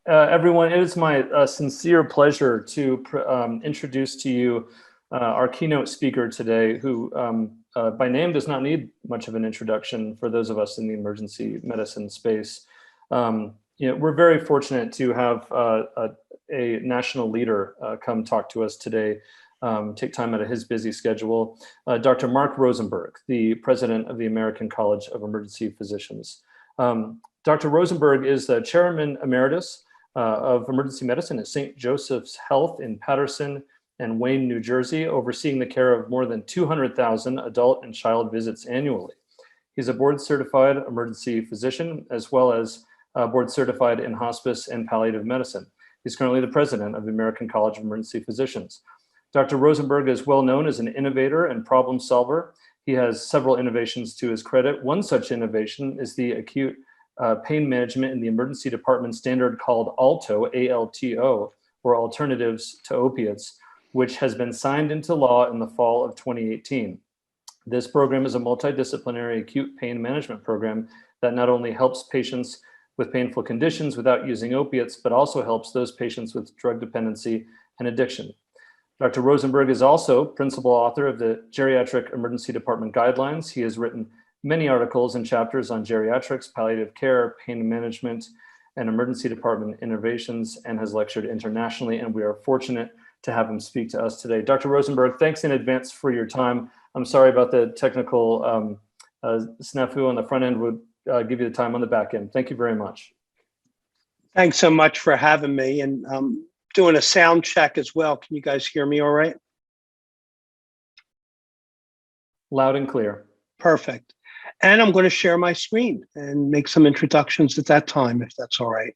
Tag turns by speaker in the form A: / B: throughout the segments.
A: Everyone, it is my sincere pleasure to introduce to you our keynote speaker today, who by name does not need much of an introduction for those of us in the emergency medicine space. We're very fortunate to have a national leader come talk to us today, take time out of his busy schedule, Dr. Mark Rosenberg, the president of the American College of Emergency Physicians. Dr. Rosenberg is the chairman emeritus of emergency medicine at St. Joseph's Health in Paterson and Wayne, New Jersey, overseeing the care of more than 200,000 adult and child visits annually. He's a board certified emergency physician, as well as board certified in hospice and palliative medicine. He's currently the president of the American College of Emergency Physicians. Dr. Rosenberg is well known as an innovator and problem solver. He has several innovations to his credit. One such innovation is the acute pain management in the emergency department standard called ALTO, A-L-T-O, or Alternatives to Opiates, which has been signed into law in the fall of 2018. This program is a multidisciplinary acute pain management program that not only helps patients with painful conditions without using opiates, but also helps those patients with drug dependency and addiction. Dr. Rosenberg is also principal author of the Geriatric Emergency Department Guidelines. He has written many articles and chapters on geriatrics, palliative care, pain management, and emergency department innovations, and has lectured internationally, and we are fortunate to have him speak to us today. Dr. Rosenberg, thanks in advance for your time. I'm sorry about the technical snafu on the front end. Would give you the time on the back end. Thank you very much.
B: Thanks so much for having me, and doing a sound check as well. Can you guys hear me all right?
A: Loud and clear.
B: Perfect. And I'm going to share my screen and make some introductions at that time, if that's all right.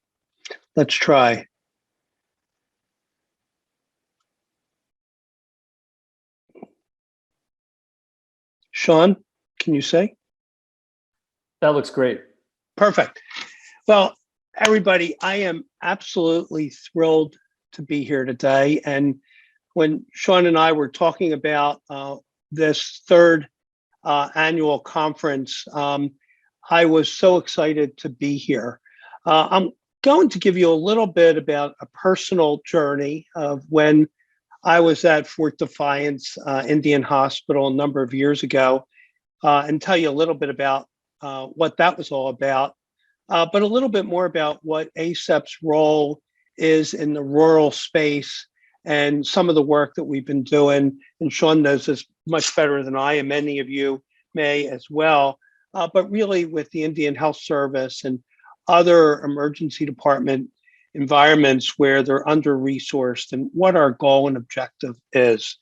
B: Let's try. Sean, can you say?
A: That looks great.
B: Perfect. Well, everybody, I am absolutely thrilled to be here today. And when Sean and I were talking about this third annual conference, I was so excited to be here. I'm going to give you a little bit about a personal journey of when I was at Fort Defiance Indian Hospital a number of years ago, and tell you a little bit about what that was all about, but a little bit more about what ACEP's role is in the rural space and some of the work that we've been doing. And Sean knows this much better than I, and many of you may as well, but really with the Indian Health Service and other emergency department environments where they're under-resourced and what our goal and objective is.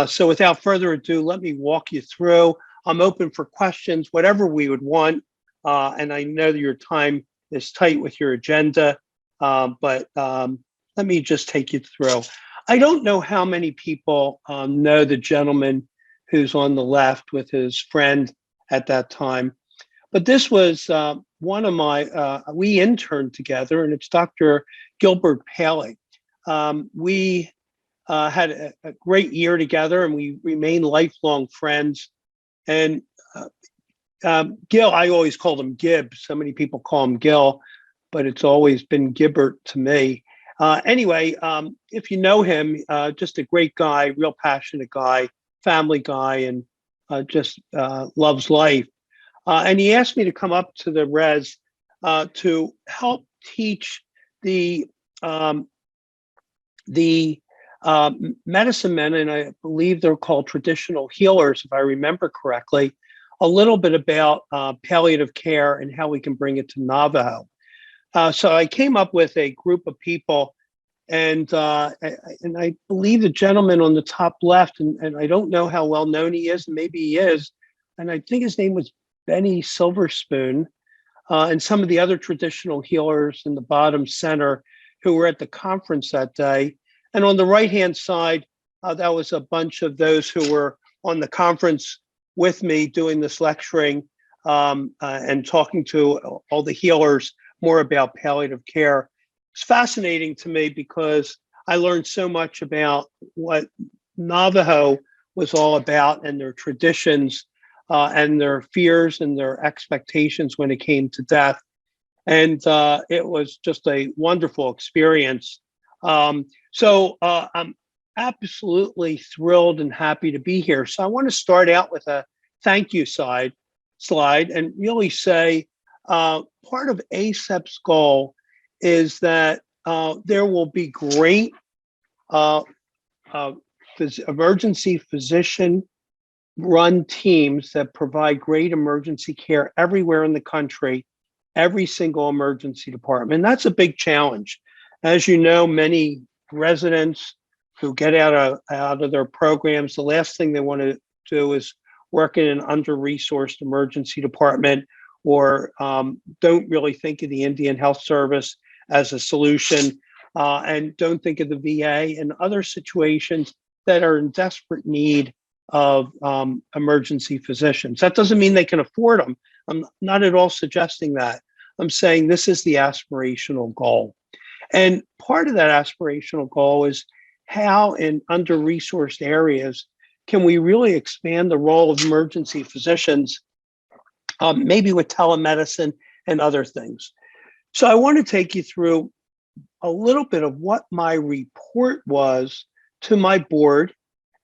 B: So without further ado, let me walk you through. I'm open for questions, whatever we would want. And I know that your time is tight with your agenda, but let me just take you through. I don't know how many people know the gentleman who's on the left with his friend at that time, but this was one of my, we interned together, and it's Dr. Gilbert Paley. We had a great year together, and we remained lifelong friends. And Gil, I always called him Gib. So many people call him Gil, but it's always been Gibbert to me. Anyway, if you know him, just a great guy, real passionate guy, family guy, and just loves life. And he asked me to come up to the res to help teach the medicine men, and I believe they're called traditional healers, if I remember correctly, a little bit about palliative care and how we can bring it to Navajo. So I came up with a group of people, and I believe the gentleman on the top left, and I don't know how well known he is, maybe he is, and I think his name was Benny Silverspoon, and some of the other traditional healers in the bottom center who were at the conference that day. And on the right-hand side, that was a bunch of those who were on the conference with me doing this lecturing and talking to all the healers more about palliative care. It's fascinating to me because I learned so much about what Navajo was all about and their traditions and their fears and their expectations when it came to death. And it was just a wonderful experience. I'm absolutely thrilled and happy to be here. So I want to start out with a thank you slide and really say part of ACEP's goal is that there will be great emergency physician run teams that provide great emergency care everywhere in the country, every single emergency department. And that's a big challenge. As you know, many residents who get out of their programs, the last thing they want to do is work in an under-resourced emergency department, or don't really think of the Indian Health Service as a solution, and don't think of the VA and other situations that are in desperate need of emergency physicians. That doesn't mean they can afford them. I'm not at all suggesting that. I'm saying this is the aspirational goal. And part of that aspirational goal is how in under-resourced areas can we really expand the role of emergency physicians, maybe with telemedicine and other things. So I want to take you through a little bit of what my report was to my board.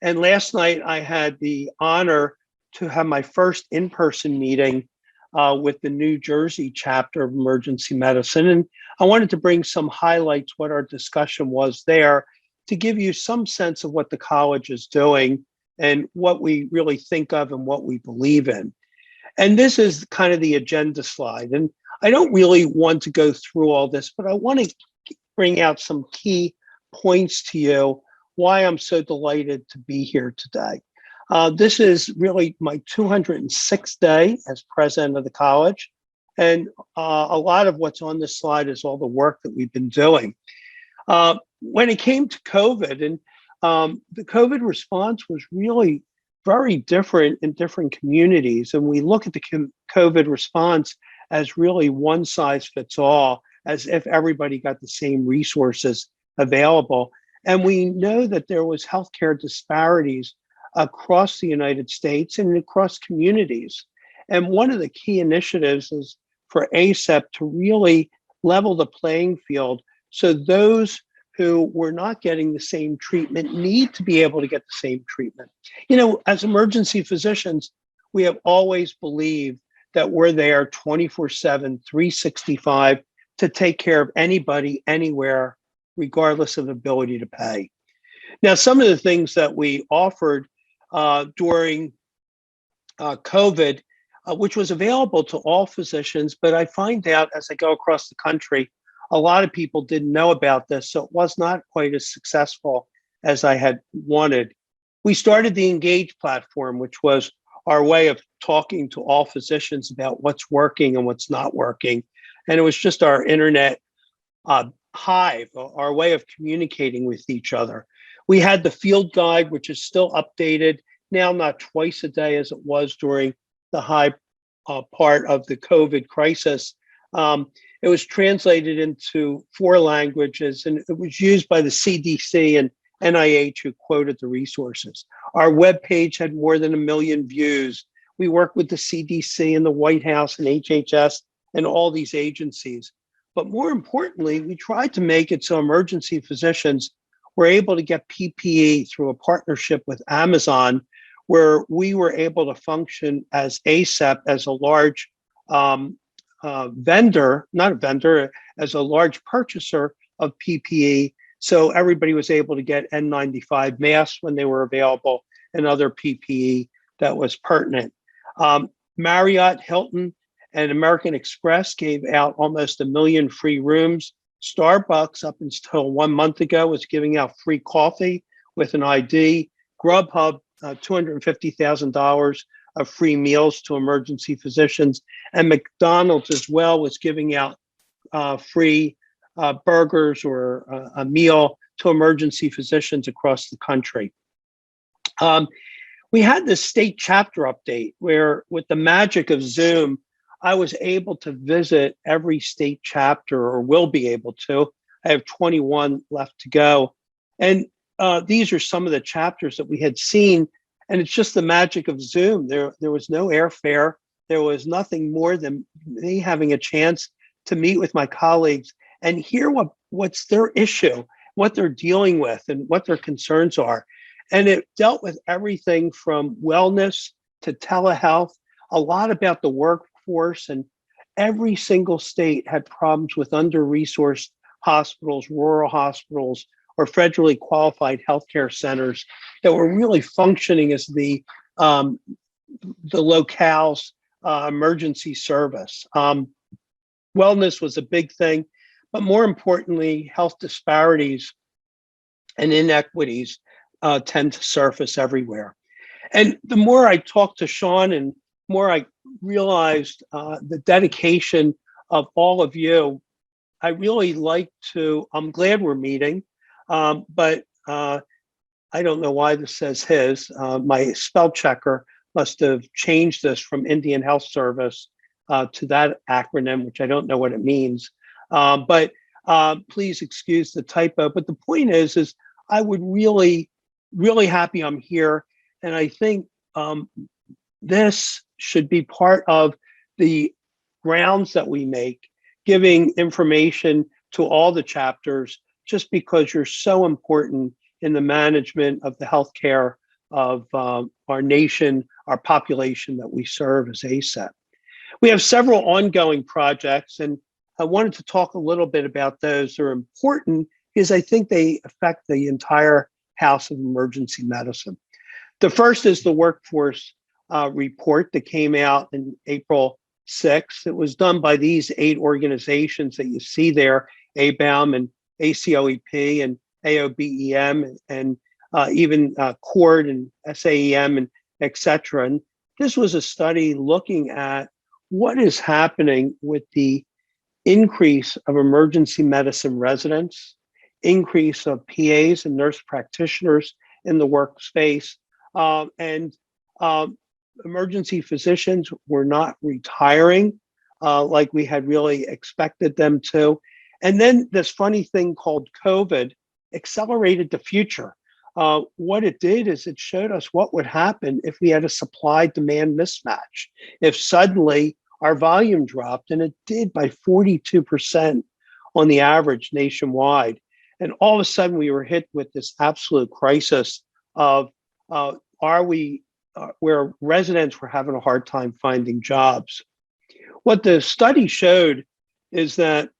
B: And last night I had the honor to have my first in-person meeting with the New Jersey chapter of emergency medicine. And I wanted to bring some highlights, what our discussion was there, to give you some sense of what the college is doing and what we really think of and what we believe in. And this is kind of the agenda slide. And I don't really want to go through all this, but I want to bring out some key points to you why I'm so delighted to be here today. This is really my 206th day as president of the college. And a lot of what's on this slide is all the work that we've been doing. When it came to COVID, and the COVID response was really very different in different communities. And we look at the COVID response as really one size fits all, as if everybody got the same resources available. And we know that there was healthcare disparities across the United States and across communities. And one of the key initiatives is for ACEP to really level the playing field so those who were not getting the same treatment need to be able to get the same treatment. You know, as emergency physicians, we have always believed that we're there 24/7, 365 to take care of anybody, anywhere, regardless of ability to pay. Now, some of the things that we offered during COVID, which was available to all physicians, but I find out as I go across the country, a lot of people didn't know about this, so it was not quite as successful as I had wanted. We started the Engage platform, which was our way of talking to all physicians about what's working and what's not working. And it was just our internet hive, our way of communicating with each other. We had the field guide, which is still updated, now not twice a day as it was during the high part of the COVID crisis. It was translated into 4 languages, and it was used by the CDC and NIH, who quoted the resources. Our webpage had more than 1 million views. We worked with the CDC and the White House and HHS and all these agencies. But more importantly, we tried to make it so emergency physicians were able to get PPE through a partnership with Amazon, where we were able to function as ACEP, as a large as a large purchaser of PPE. So everybody was able to get N95 masks when they were available and other PPE that was pertinent. Marriott, Hilton, and American Express gave out almost 1 million free rooms. Starbucks, up until 1 month ago, was giving out free coffee with an ID. Grubhub, $250,000 of free meals to emergency physicians. And McDonald's as well was giving out free burgers or a meal to emergency physicians across the country. We had this state chapter update where, with the magic of Zoom, I was able to visit every state chapter, or will be able to. I have 21 left to go. And these are some of the chapters that we had seen. And it's just the magic of Zoom. There was no airfare. There was nothing more than me having a chance to meet with my colleagues and hear what's their issue, what they're dealing with, and what their concerns are. And it dealt with everything from wellness to telehealth, a lot about the workforce, and every single state had problems with under-resourced hospitals, rural hospitals, or federally qualified healthcare centers that were really functioning as the locale's emergency service. Wellness was a big thing, but more importantly, health disparities and inequities tend to surface everywhere. And the more I talked to Sean and more I realized the dedication of all of you, I really like to, I'm glad we're meeting, but I don't know why this says his. My spell checker must have changed this from Indian Health Service to that acronym, which I don't know what it means. But please excuse the typo. But the point is I would really happy I'm here. And I think this should be part of the grounds that we make, giving information to all the chapters, just because you're so important in the management of the healthcare of our nation, our population that we serve as ACEP. We have several ongoing projects, and I wanted to talk a little bit about those. They're important because I think they affect the entire House of Emergency Medicine. The first is the workforce report that came out in April 6th. It was done by these 8 organizations that you see there, ABAM and ACOEP and AOBEM and even CORD and SAEM and et cetera. And this was a study looking at what is happening with the increase of emergency medicine residents, increase of PAs and nurse practitioners in the workspace, and emergency physicians were not retiring like we had really expected them to. And then this funny thing called COVID accelerated the future. What it did is it showed us what would happen if we had a supply-demand mismatch. If suddenly our volume dropped, and it did by 42% on the average nationwide. And all of a sudden we were hit with this absolute crisis of where residents were having a hard time finding jobs. What the study showed is that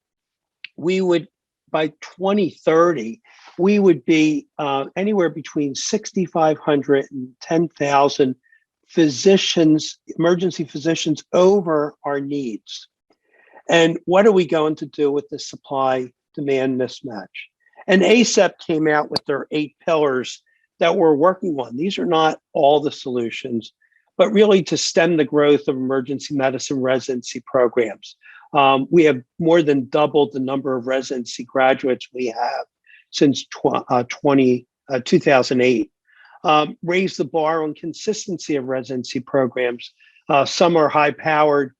B: we would, by 2030, we would be anywhere between 6,500 and 10,000 physicians, emergency physicians over our needs. And what are we going to do with the supply-demand mismatch? And ACEP came out with their 8 pillars that we're working on. These are not all the solutions, but really to stem the growth of emergency medicine residency programs. We have more than doubled the number of residency graduates we have since 2008. Raise the bar on consistency of residency programs. Some are high-powered,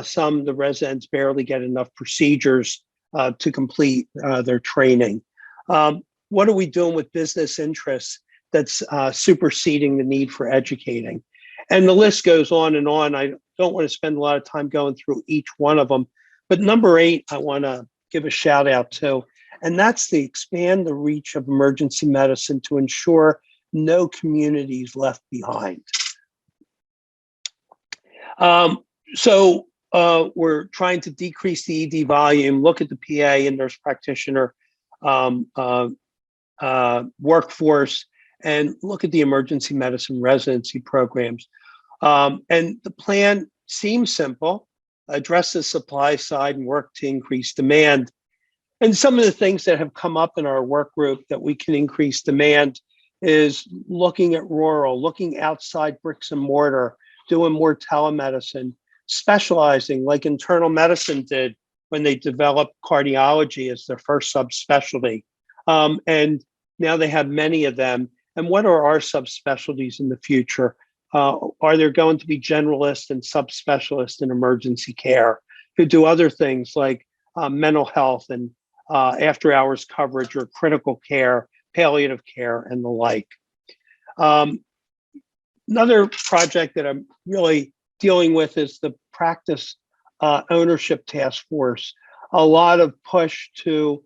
B: some the residents barely get enough procedures to complete their training. What are we doing with business interests that's superseding the need for educating? And the list goes on and on. I don't want to spend a lot of time going through each one of them, but number 8, I want to give a shout out to, and that's to expand the reach of emergency medicine to ensure no communities left behind. So we're trying to decrease the ED volume, look at the PA and nurse practitioner workforce, and look at the emergency medicine residency programs. And the plan seems simple: address the supply side and work to increase demand. And some of the things that have come up in our work group that we can increase demand is looking at rural, looking outside bricks and mortar, doing more telemedicine, specializing like internal medicine did when they developed cardiology as their first subspecialty. And now they have many of them. And what are our subspecialties in the future? Are there going to be generalists and subspecialists in emergency care who do other things like mental health and after hours coverage or critical care, palliative care, and the like? Another project that I'm really dealing with is the practice ownership task force. a lot of push to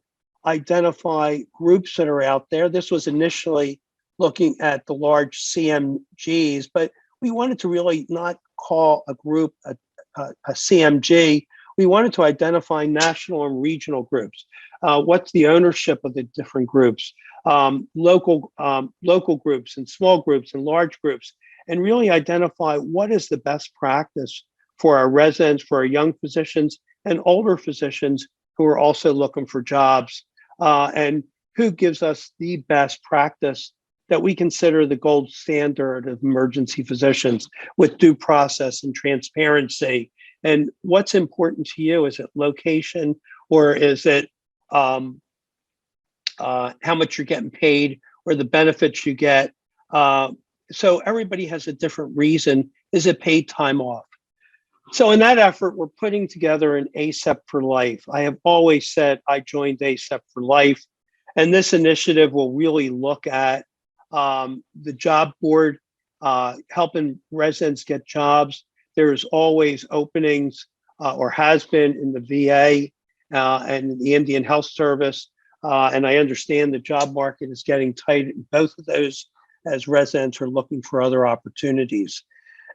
B: identify groups that are out there. This was initially looking at the large CMGs, but we wanted to really not call a group a CMG. We wanted to identify national and regional groups. What's the ownership of the different groups, local groups and small groups and large groups, and really identify what is the best practice for our residents, for our young physicians and older physicians who are also looking for jobs, and who gives us the best practice that we consider the gold standard of emergency physicians with due process and transparency. And what's important to you? Is it location, or is it how much you're getting paid, or the benefits you get? So everybody has a different reason. Is it paid time off? So in that effort, we're putting together an ACEP for Life. I have always said I joined ACEP for Life, and this initiative will really look at the job board, helping residents get jobs. There's always openings, or has been, in the VA and the Indian Health Service. And I understand the job market is getting tight in both of those as residents are looking for other opportunities.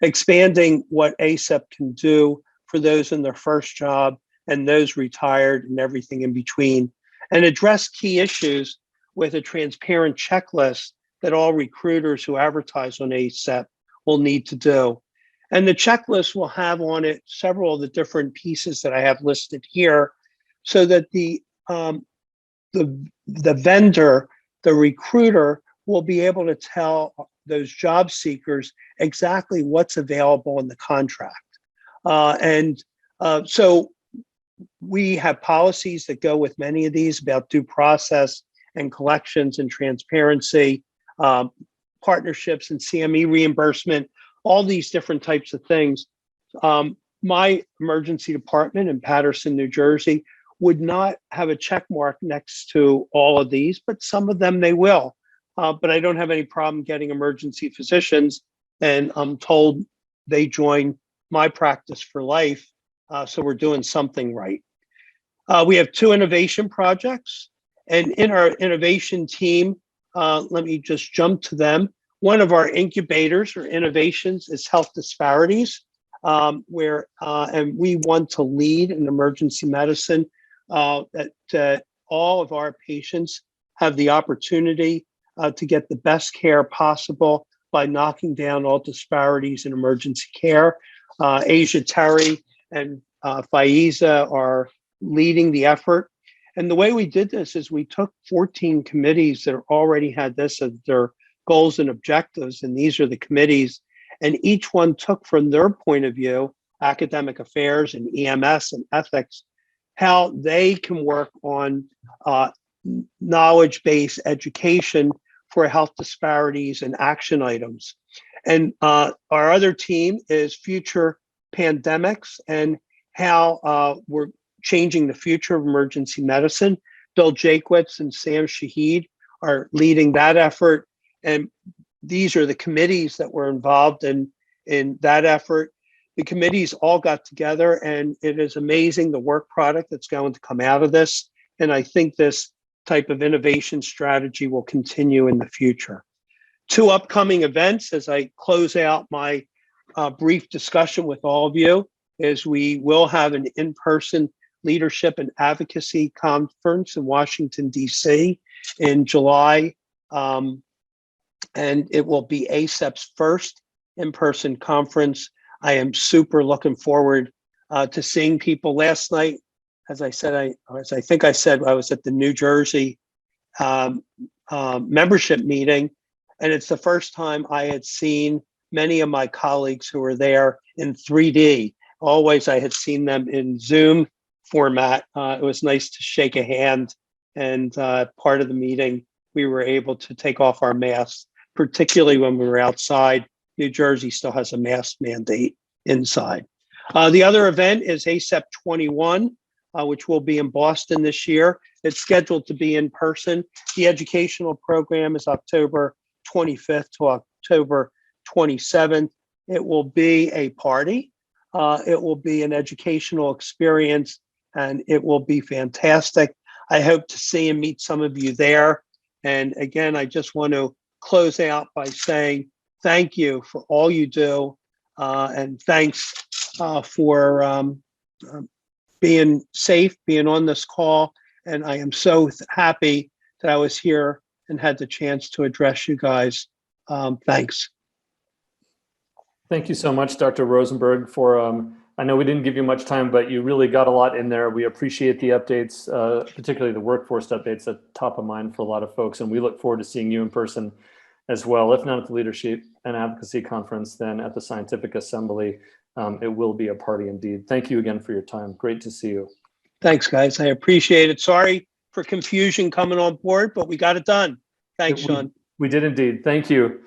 B: Expanding what ACEP can do for those in their first job and those retired and everything in between, and address key issues with a transparent checklist that all recruiters who advertise on ACEP will need to do. And the checklist will have on it several of the different pieces that I have listed here, so that the vendor, the recruiter, will be able to tell those job seekers exactly what's available in the contract. So we have policies that go with many of these about due process and collections and transparency, partnerships and CME reimbursement, all these different types of things. My emergency department in Paterson, New Jersey, would not have a check mark next to all of these, but some of them they will. But I don't have any problem getting emergency physicians, and I'm told they join my practice for life. So we're doing something right. We have 2 innovation projects, and in our innovation team, let me just jump to them. One of our incubators or innovations is health disparities, where and we want to lead in emergency medicine, that all of our patients have the opportunity to get the best care possible by knocking down all disparities in emergency care. Asia Terry and Faiza are leading the effort. And the way we did this is we took 14 committees that already had this as their goals and objectives, and these are the committees, and each one took from their point of view, academic affairs and EMS and ethics, how they can work on knowledge-based education for health disparities and action items. And our other team is future pandemics and how we're changing the future of emergency medicine. Bill Jakewitz and Sam Shahid are leading that effort. And these are the committees that were involved in that effort. The committees all got together, and it is amazing the work product that's going to come out of this. And I think this type of innovation strategy will continue in the future. 2 upcoming events as I close out my brief discussion with all of you is we will have an in-person leadership and advocacy conference in Washington, D.C. in July. And it will be ACEP's first in-person conference. I am super looking forward to seeing people. Last night, as I think I said, I was at the New Jersey membership meeting, and it's the first time I had seen many of my colleagues who were there in 3D. Always I had seen them in Zoom format. It was nice to shake a hand, and part of the meeting, we were able to take off our masks, particularly when we were outside. New Jersey still has a mask mandate inside. The other event is ACEP 21. Which will be in Boston this year. It's scheduled to be in person. The educational program is October 25th to October 27th. It will be a party. It will be an educational experience, and it will be fantastic. I hope to see and meet some of you there. And again, I just want to close out by saying thank you for all you do, and thanks for being safe, being on this call. And I am so happy that I was here and had the chance to address you guys. Thanks.
A: Thank you so much, Dr. Rosenberg, for, I know we didn't give you much time, but you really got a lot in there. We appreciate the updates, particularly the workforce updates, that's top of mind for a lot of folks. And we look forward to seeing you in person as well, if not at the Leadership and Advocacy Conference, then at the Scientific Assembly. It will be a party indeed. Thank you again for your time. Great to see you.
B: Thanks, guys. I appreciate it. Sorry for confusion coming on board, but we got it done. Thanks, Sean.
A: We did indeed. Thank you.